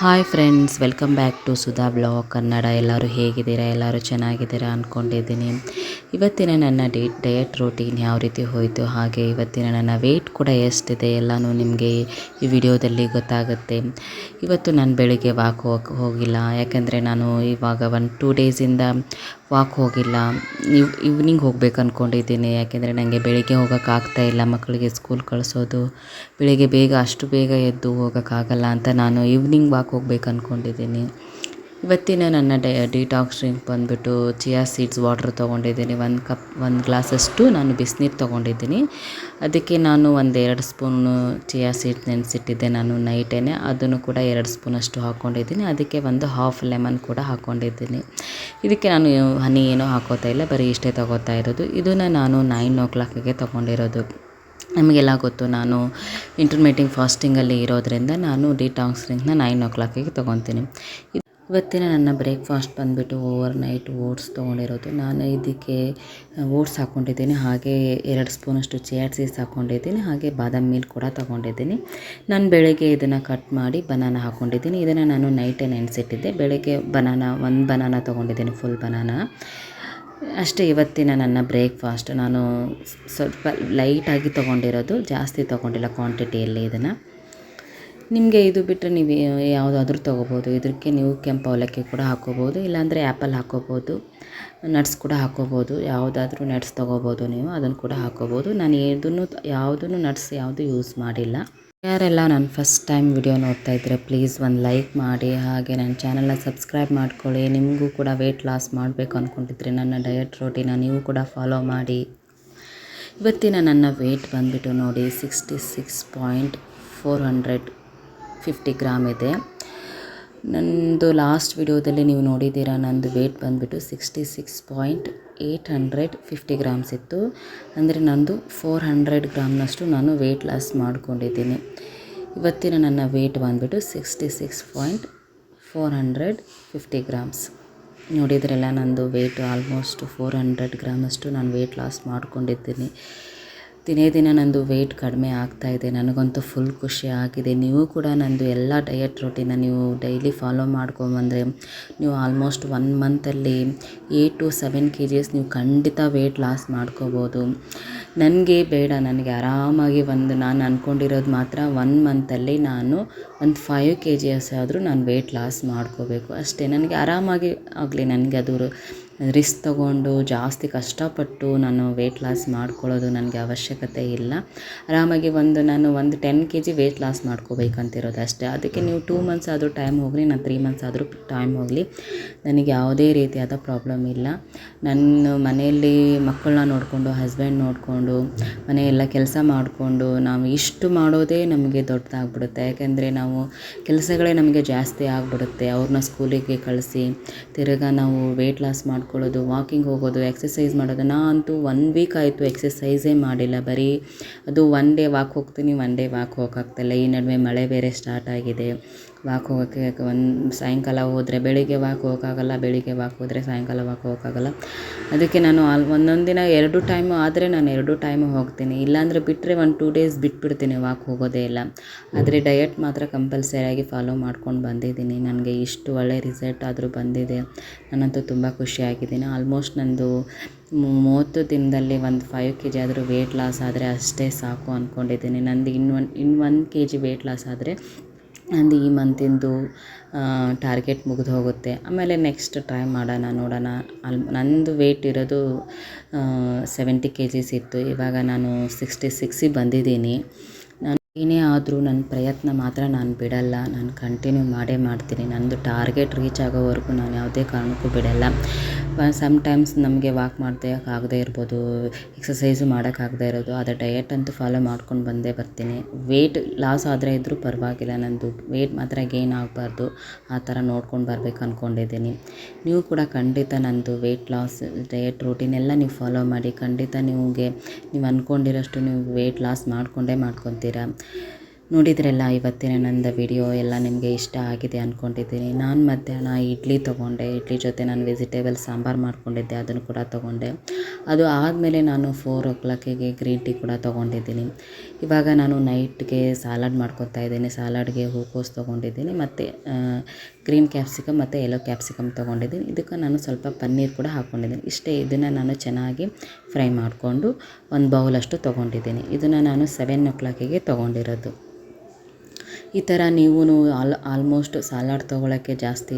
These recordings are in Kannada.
Hi friends, welcome back to Sudha blog Kannada. ಎಲ್ಲರೂ ಹೇಗಿದ್ದೀರಾ? ಎಲ್ಲರೂ ಚೆನ್ನಾಗಿದ್ದೀರಾ ಅಂದ್ಕೊಂಡಿದ್ದೀನಿ. ಇವತ್ತಿನ ನನ್ನ ಡಯಟ್ ರೂಟೀನ್ ಯಾವ ರೀತಿ ಹೋಯಿತು, ಹಾಗೆ ಇವತ್ತಿನ ನನ್ನ ವೆಯ್ಟ್ ಕೂಡ ಎಷ್ಟಿದೆ ಎಲ್ಲನೂ ನಿಮಗೆ ಈ ವಿಡಿಯೋದಲ್ಲಿ ಗೊತ್ತಾಗುತ್ತೆ. ಇವತ್ತು ನಾನು ಬೆಳಿಗ್ಗೆ ವಾಕ್ ಹೋಗಿಲ್ಲ, ಯಾಕೆಂದರೆ ನಾನು ಇವಾಗ 1-2 ಡೇಸಿಂದ ವಾಕ್ ಹೋಗಿಲ್ಲ. ಈವ್ನಿಂಗ್ ಹೋಗ್ಬೇಕು ಅಂದ್ಕೊಂಡಿದ್ದೀನಿ, ಯಾಕೆಂದರೆ ನನಗೆ ಬೆಳಿಗ್ಗೆ ಹೋಗೋಕ್ಕಾಗ್ತಾಯಿಲ್ಲ. ಮಕ್ಕಳಿಗೆ ಸ್ಕೂಲ್ ಕಳಿಸೋದು, ಬೆಳಿಗ್ಗೆ ಅಷ್ಟು ಬೇಗ ಎದ್ದು ಹೋಗೋಕ್ಕಾಗಲ್ಲ ಅಂತ ನಾನು ಈವ್ನಿಂಗ್ ವಾಕ್ ಹೋಗ್ಬೇಕು ಅಂದ್ಕೊಂಡಿದ್ದೀನಿ. ಇವತ್ತಿನ ನನ್ನ ಡಿಟಾಕ್ಸ್ ಡ್ರಿಂಕ್ ಬಂದುಬಿಟ್ಟು ಚಿಯಾ ಸೀಡ್ಸ್ ವಾಟ್ರ್ ತೊಗೊಂಡಿದ್ದೀನಿ. 1 ಗ್ಲಾಸಷ್ಟು ನಾನು ಬಿಸಿನೀರು ತೊಗೊಂಡಿದ್ದೀನಿ. ಅದಕ್ಕೆ ನಾನು 1-2 ಸ್ಪೂನು ಚಿಯಾ ಸೀಡ್ಸ್ ನೆನೆಸಿಟ್ಟಿದ್ದೆ ನಾನು ನೈಟೇ, ಅದನ್ನು ಕೂಡ 2 ಸ್ಪೂನಷ್ಟು ಹಾಕ್ಕೊಂಡಿದ್ದೀನಿ. ಅದಕ್ಕೆ ಒಂದು ಹಾಫ್ ಲೆಮನ್ ಕೂಡ ಹಾಕ್ಕೊಂಡಿದ್ದೀನಿ. ಇದಕ್ಕೆ ನಾನು ಹನಿ ಏನೂ ಹಾಕೋತಾ ಇಲ್ಲ, ಬರೀ ಇಷ್ಟೇ ತೊಗೋತಾ ಇರೋದು. ಇದನ್ನು ನಾನು 9 ತೊಗೊಂಡಿರೋದು. ನಮಗೆಲ್ಲ ಗೊತ್ತು, ನಾನು ಇಂಟರ್ಮಿಟೆಂಟ್ ಫಾಸ್ಟಿಂಗಲ್ಲಿ ಇರೋದರಿಂದ ನಾನು ಡಿಟಾಕ್ಸ್ ಡ್ರಿಂಕ್ನ 9 ತೊಗೊತೀನಿ. ಇವತ್ತಿನ ನನ್ನ ಬ್ರೇಕ್ಫಾಸ್ಟ್ ಬಂದುಬಿಟ್ಟು ಓವರ್ ನೈಟ್ ಓಟ್ಸ್ ತೊಗೊಂಡಿರೋದು. ನಾನು ಇದಕ್ಕೆ ಓಟ್ಸ್ ಹಾಕ್ಕೊಂಡಿದ್ದೀನಿ, ಹಾಗೆ 2 ಸ್ಪೂನಷ್ಟು ಚಿಯಾ ಸೀಡ್ಸ್ ಹಾಕ್ಕೊಂಡಿದ್ದೀನಿ, ಹಾಗೆ ಬಾದಾಮಿ ಮಿಲ್ಕ್ ಕೂಡ ತೊಗೊಂಡಿದ್ದೀನಿ. ನಾನು ಬೆಳಗ್ಗೆ ಇದನ್ನು ಕಟ್ ಮಾಡಿ ಬನಾನಾ ಹಾಕ್ಕೊಂಡಿದ್ದೀನಿ. ಇದನ್ನು ನಾನು ನೈಟೇ ನೆನೆಸಿಟ್ಟಿದ್ದೆ. ಬೆಳಗ್ಗೆ ಒಂದು ಬನಾನಾ ತೊಗೊಂಡಿದ್ದೀನಿ, ಫುಲ್ ಬನಾನಾ ಅಷ್ಟೇ. ಇವತ್ತಿನ ನನ್ನ ಬ್ರೇಕ್ಫಾಸ್ಟ್ ನಾನು ಸ್ವಲ್ಪ ಲೈಟಾಗಿ ತೊಗೊಂಡಿರೋದು, ಜಾಸ್ತಿ ತೊಗೊಂಡಿಲ್ಲ ಕ್ವಾಂಟಿಟಿಯಲ್ಲಿ. ಇದನ್ನು ನಿಮಗೆ ಇದು ಬಿಟ್ಟರೆ ನೀವು ಯಾವುದಾದ್ರೂ ತೊಗೋಬೋದು. ಇದಕ್ಕೆ ನೀವು ಕೆಂಪು ಅವಲಕ್ಕಿ ಕೂಡ ಹಾಕ್ಕೋಬೋದು, ಇಲ್ಲಾಂದರೆ ಆ್ಯಪಲ್ ಹಾಕ್ಕೋಬೋದು, ನಟ್ಸ್ ಕೂಡ ಹಾಕ್ಕೋಬೋದು. ಯಾವುದಾದ್ರೂ ನಟ್ಸ್ ತೊಗೋಬೋದು, ನೀವು ಅದನ್ನು ಕೂಡ ಹಾಕ್ಕೋಬೋದು. ನಾನು ಯಾವುದನ್ನು ನಟ್ಸ್ ಯಾವುದು ಯೂಸ್ ಮಾಡಿಲ್ಲ. ಯಾರೆಲ್ಲ ನಾನು ಫಸ್ಟ್ ಟೈಮ್ ವಿಡಿಯೋ ನೋಡ್ತಾ ಇದ್ದರೆ ಪ್ಲೀಸ್ ಒಂದು ಲೈಕ್ ಮಾಡಿ, ಹಾಗೆ ನನ್ನ ಚಾನಲ್ನ ಸಬ್ಸ್ಕ್ರೈಬ್ ಮಾಡ್ಕೊಳ್ಳಿ. ನಿಮಗೂ ಕೂಡ ವೆಯ್ಟ್ ಲಾಸ್ ಮಾಡಬೇಕು ಅಂದ್ಕೊಂಡಿದ್ರೆ ನನ್ನ ಡಯಟ್ ರೋಟೀನ ನೀವು ಕೂಡ ಫಾಲೋ ಮಾಡಿ. ಇವತ್ತಿನ ನನ್ನ ವೆಯ್ಟ್ ಬಂದುಬಿಟ್ಟು ನೋಡಿ 66.450 ಗ್ರಾಮ್ ಇದೆ. ನನ್ನದು ಲಾಸ್ಟ್ ವಿಡಿಯೋದಲ್ಲಿ ನೀವು ನೋಡಿದ್ದೀರಾ, ನಂದು ವೆಯ್ಟ್ ಬಂದುಬಿಟ್ಟು 66.850 ಗ್ರಾಮ್ಸ್ ಇತ್ತು. ಅಂದರೆ ನಂದು 400 ಗ್ರಾಮ್ನಷ್ಟು ನಾನು ವೆಯ್ಟ್ ಲಾಸ್ ಮಾಡ್ಕೊಂಡಿದ್ದೀನಿ. ಇವತ್ತಿನ ನನ್ನ ವೆಯ್ಟ್ ಬಂದುಬಿಟ್ಟು 66.450 ಗ್ರಾಮ್ಸ್. ನೋಡಿದ್ರಲ್ಲ, ನಂದು ವೆಯ್ಟ್ ಆಲ್ಮೋಸ್ಟ್ 400 ಗ್ರಾಮಷ್ಟು ನಾನು ವೆಯ್ಟ್ ಲಾಸ್ ಮಾಡ್ಕೊಂಡಿದ್ದೀನಿ. ದಿನೇ ದಿನ ನಂದು ವೆಯ್ಟ್ ಕಡಿಮೆ ಆಗ್ತಾಯಿದೆ. ನನಗಂತೂ ಫುಲ್ ಖುಷಿ ಆಗಿದೆ. ನೀವು ಕೂಡ ನಂದು ಎಲ್ಲ ಡಯಟ್ ರೂಟೀನ ನೀವು ಡೈಲಿ ಫಾಲೋ ಮಾಡ್ಕೊಂಬಂದರೆ ನೀವು ಆಲ್ಮೋಸ್ಟ್ 1 ಮಂತಲ್ಲಿ 8 to 7 kgs ನೀವು ಖಂಡಿತ ವೆಯ್ಟ್ ಲಾಸ್ ಮಾಡ್ಕೋಬೋದು. ನನಗೆ ಬೇಡ, ನನಗೆ ಆರಾಮಾಗಿ ನಾನು ಅಂದ್ಕೊಂಡಿರೋದು ಮಾತ್ರ 1 ಮಂತಲ್ಲಿ ನಾನು ಒಂದು 5 kgs ಆದರೂ ನಾನು ವೆಯ್ಟ್ ಲಾಸ್ ಮಾಡ್ಕೋಬೇಕು ಅಷ್ಟೇ. ನನಗೆ ಆರಾಮಾಗಿ ಆಗಲಿ, ನನಗೆ ಅದು ರಿಸ್ಕ್ ತೊಗೊಂಡು ಜಾಸ್ತಿ ಕಷ್ಟಪಟ್ಟು ನಾನು ವೆಯ್ಟ್ ಲಾಸ್ ಮಾಡ್ಕೊಳ್ಳೋದು ನನಗೆ ಅವಶ್ಯಕತೆ ಇಲ್ಲ. ಆರಾಮಾಗಿ ನಾನು 10 kg ವೆಯ್ಟ್ ಲಾಸ್ ಮಾಡ್ಕೋಬೇಕಂತಿರೋದು ಅಷ್ಟೇ. ಅದಕ್ಕೆ ನೀವು 2 ಮಂತ್ಸ್ ಆದರೂ ಟೈಮ್ ಹೋಗಲಿ, ನಾನು 3 ಮಂತ್ಸ್ ಆದರೂ ಟೈಮ್ ಹೋಗಲಿ, ನನಗೆ ಯಾವುದೇ ರೀತಿಯಾದ ಪ್ರಾಬ್ಲಮ್ ಇಲ್ಲ. ನನ್ನ ಮನೆಯಲ್ಲಿ ಮಕ್ಕಳನ್ನ ನೋಡಿಕೊಂಡು, ಹಸ್ಬೆಂಡ್ ನೋಡಿಕೊಂಡು, ಮನೆಯೆಲ್ಲ ಕೆಲಸ ಮಾಡಿಕೊಂಡು ನಾವು ಇಷ್ಟು ಮಾಡೋದೇ ನಮಗೆ ದೊಡ್ಡದಾಗ್ಬಿಡುತ್ತೆ. ಯಾಕೆಂದರೆ ನಾವು ಕೆಲಸಗಳೇ ನಮಗೆ ಜಾಸ್ತಿ ಆಗಿಬಿಡುತ್ತೆ. ಅವ್ರನ್ನ ಸ್ಕೂಲಿಗೆ ಕಳಿಸಿ ತಿರ್ಗಾ ನಾವು ವೆಯ್ಟ್ ಲಾಸ್ ಮಾಡ್ಕೊಳ್ಳೋದು, ವಾಕಿಂಗ್ ಹೋಗೋದು, ಎಕ್ಸಸೈಸ್ ಮಾಡೋದು. ನಾನಂತೂ 1 ವೀಕ್ ಆಯಿತು ಎಕ್ಸಸೈಸೇ ಮಾಡಿಲ್ಲ. ಬರೀ ಅದು 1 ಡೇ ವಾಕ್ ಹೋಗ್ತೀನಿ, 1 ಡೇ ವಾಕ್ ಹೋಗೋಕ್ಕಾಗ್ತಾಯಿಲ್ಲ. ಈ ನಡುವೆ ಮಳೆ ಬೇರೆ ಸ್ಟಾರ್ಟ್ ಆಗಿದೆ. ವಾಕ್ ಹೋಗೋಕ್ಕೆ ಸಾಯಂಕಾಲ ಹೋದರೆ ಬೆಳಿಗ್ಗೆ ವಾಕ್ ಹೋಗೋಕ್ಕಾಗಲ್ಲ, ಬೆಳಿಗ್ಗೆ ವಾಕ್ ಹೋದರೆ ಸಾಯಂಕಾಲ ವಾಕ್ ಹೋಗೋಕ್ಕಾಗಲ್ಲ. ಅದಕ್ಕೆ ನಾನು ಒಂದೊಂದು ದಿನ 2 ಟೈಮು ಆದರೆ ನಾನು 2 ಟೈಮು ಹೋಗ್ತೀನಿ. ಇಲ್ಲಾಂದರೆ ಬಿಟ್ಟರೆ 1-2 ಡೇಸ್ ಬಿಟ್ಬಿಡ್ತೀನಿ, ವಾಕ್ ಹೋಗೋದೇ ಇಲ್ಲ. ಆದರೆ ಡಯಟ್ ಮಾತ್ರ ಕಂಪಲ್ಸರಿಯಾಗಿ ಫಾಲೋ ಮಾಡ್ಕೊಂಡು ಬಂದಿದ್ದೀನಿ. ನನಗೆ ಇಷ್ಟು ಒಳ್ಳೆ ರಿಸಲ್ಟ್ ಆದರೂ ಬಂದಿದೆ. ನಾನಂತೂ ತುಂಬ ಖುಷಿಯಾಗಿದ್ದೀನಿ. ಆಲ್ಮೋಸ್ಟ್ ನಂದು 30 ದಿನದಲ್ಲಿ ಒಂದು 5 kg ಆದರೂ ವೆಯ್ಟ್ ಲಾಸ್ ಆದರೆ ಅಷ್ಟೇ ಸಾಕು ಅಂದ್ಕೊಂಡಿದ್ದೀನಿ. ನಂದು ಇನ್ನು 1 kg ವೆಯ್ಟ್ ಲಾಸ್ ಆದರೆ ನಂದು ಈ ಮಂತಿಂದು ಟಾರ್ಗೆಟ್ ಮುಗಿದು ಹೋಗುತ್ತೆ. ಆಮೇಲೆ ನೆಕ್ಸ್ಟ್ ಟ್ರೈ ನೋಡೋಣ. ನಂದು ವೆಯ್ಟ್ ಇರೋದು 70 kgs ಇತ್ತು. ಇವಾಗ ನಾನು 66 ಬಂದಿದ್ದೀನಿ. ಏನೇ ಆದರೂ ನನ್ನ ಪ್ರಯತ್ನ ಮಾತ್ರ ನಾನು ಬಿಡಲ್ಲ. ನಾನು ಕಂಟಿನ್ಯೂ ಮಾಡೇ ಮಾಡ್ತೀನಿ. ನಂದು ಟಾರ್ಗೆಟ್ ರೀಚ್ ಆಗೋವರೆಗೂ ನಾನು ಯಾವುದೇ ಕಾರಣಕ್ಕೂ ಬಿಡಲ್ಲ. ಸಮ್ಟೈಮ್ಸ್ ನಮಗೆ ವಾಕ್ ಆಗದೇ ಇರ್ಬೋದು, ಎಕ್ಸಸೈಸು ಮಾಡೋಕ್ಕಾಗದೇ ಇರೋದು, ಆದರೆ ಡಯಟ್ ಅಂತೂ ಫಾಲೋ ಮಾಡ್ಕೊಂಡು ಬಂದೇ ಬರ್ತೀನಿ. ವೆಯ್ಟ್ ಲಾಸ್ ಆದರೆ ಇದ್ದರೂ ಪರವಾಗಿಲ್ಲ, ನಂದು ವೆಯ್ಟ್ ಮಾತ್ರ ಗೇನ್ ಆಗಬಾರ್ದು, ಆ ಥರ ನೋಡ್ಕೊಂಡು ಬರಬೇಕು ಅಂದ್ಕೊಂಡಿದ್ದೀನಿ. ನೀವು ಕೂಡ ಖಂಡಿತ ನಂದು ವೆಯ್ಟ್ ಲಾಸ್ ಡಯಟ್ ರೂಟೀನ್ ಎಲ್ಲ ನೀವು ಫಾಲೋ ಮಾಡಿ. ಖಂಡಿತ ನೀವು ಅಂದ್ಕೊಂಡಿರೋಷ್ಟು ನೀವು ವೆಯ್ಟ್ ಲಾಸ್ ಮಾಡ್ಕೊತೀರಾ. ನೋಡಿದ್ರಲ್ಲ ಇವತ್ತಿನ ನಂದು ವಿಡಿಯೋ ಎಲ್ಲ ನಿಮಗೆ ಇಷ್ಟ ಆಗಿದೆ ಅಂದ್ಕೊಂಡಿದ್ದೀನಿ. ನಾನು ಮಧ್ಯಾಹ್ನ ಇಡ್ಲಿ ತೊಗೊಂಡೆ. ಇಡ್ಲಿ ಜೊತೆ ನಾನು ವೆಜಿಟೇಬಲ್ ಸಾಂಬಾರು ಮಾಡ್ಕೊಂಡಿದ್ದೆ, ಅದನ್ನು ಕೂಡ ತೊಗೊಂಡೆ. ಅದು ಆದಮೇಲೆ ನಾನು 4 o'clock ಗ್ರೀನ್ ಟೀ ಕೂಡ ತೊಗೊಂಡಿದ್ದೀನಿ. ಇವಾಗ ನಾನು ನೈಟ್ಗೆ ಸಲಾಡ್ ಮಾಡ್ಕೊತಾ ಇದ್ದೀನಿ. ಸಲಾಡ್ಗೆ ಹೂಕೋಸು ತೊಗೊಂಡಿದ್ದೀನಿ ಮತ್ತು ಗ್ರೀನ್ ಕ್ಯಾಪ್ಸಿಕಮ್ ಮತ್ತು ಯೆಲ್ಲೋ ಕ್ಯಾಪ್ಸಿಕಮ್ ತೊಗೊಂಡಿದ್ದೀನಿ. ಇದಕ್ಕೆ ನಾನು ಸ್ವಲ್ಪ ಪನ್ನೀರ್ ಕೂಡ ಹಾಕ್ಕೊಂಡಿದ್ದೀನಿ. ಇಷ್ಟೇ, ಇದನ್ನು ನಾನು ಚೆನ್ನಾಗಿ ಫ್ರೈ ಮಾಡಿಕೊಂಡು ಒಂದು ಬೌಲಷ್ಟು ತೊಗೊಂಡಿದ್ದೀನಿ. ಇದನ್ನು ನಾನು 7 o'clock ತೊಗೊಂಡಿರೋದು. ಈ ಥರ ನೀವು ಆಲ್ಮೋಸ್ಟ್ ಸಲಾಡ್ ತೊಗೊಳಕ್ಕೆ ಜಾಸ್ತಿ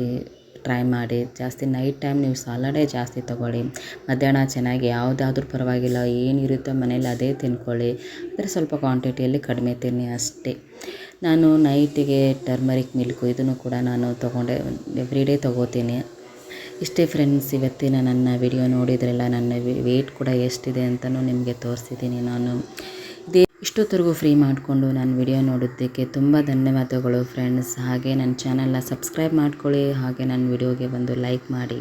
ಟ್ರೈ ಮಾಡಿ. ಜಾಸ್ತಿ ನೈಟ್ ಟೈಮ್ ನೀವು ಸಲಾಡೇ ಜಾಸ್ತಿ ತೊಗೊಳ್ಳಿ. ಮಧ್ಯಾಹ್ನ ಚೆನ್ನಾಗಿ ಯಾವುದಾದ್ರೂ ಪರವಾಗಿಲ್ಲ, ಏನಿರುತ್ತೋ ಮನೇಲಿ ಅದೇ ತಿನ್ಕೊಳ್ಳಿ. ಆದರೆ ಸ್ವಲ್ಪ ಕ್ವಾಂಟಿಟಿಯಲ್ಲಿ ಕಡಿಮೆ ತಿನ್ನಿ ಅಷ್ಟೇ. ನಾನು ನೈಟಿಗೆ ಟರ್ಮರಿಕ್ ಮಿಲ್ಕು ಇದನ್ನು ಕೂಡ ನಾನು ತೊಗೊಂಡೆ, ಎವ್ರಿಡೇ ತೊಗೋತೀನಿ. ಇಷ್ಟೇ ಫ್ರೆಂಡ್ಸ್, ಇವತ್ತಿನ ನನ್ನ ವಿಡಿಯೋ ನೋಡಿದ್ರಲ್ಲ. ನನ್ನ ವೆಯ್ಟ್ ಕೂಡ ಎಷ್ಟಿದೆ ಅಂತಲೂ ನಿಮಗೆ ತೋರಿಸಿದ್ದೀನಿ ನಾನು. ಇಷ್ಟೊತ್ತರೆಗೂ ಫ್ರೀ ಮಾಡಿಕೊಂಡು ನಾನು ವಿಡಿಯೋ ನೋಡೋದಕ್ಕೆ ತುಂಬ ಧನ್ಯವಾದಗಳು ಫ್ರೆಂಡ್ಸ್. ಹಾಗೆ ನನ್ನ ಚಾನಲ್ನ ಸಬ್ಸ್ಕ್ರೈಬ್ ಮಾಡ್ಕೊಳ್ಳಿ. ಹಾಗೆ ನನ್ನ ವಿಡಿಯೋಗೆ ಒಂದು ಲೈಕ್ ಮಾಡಿ.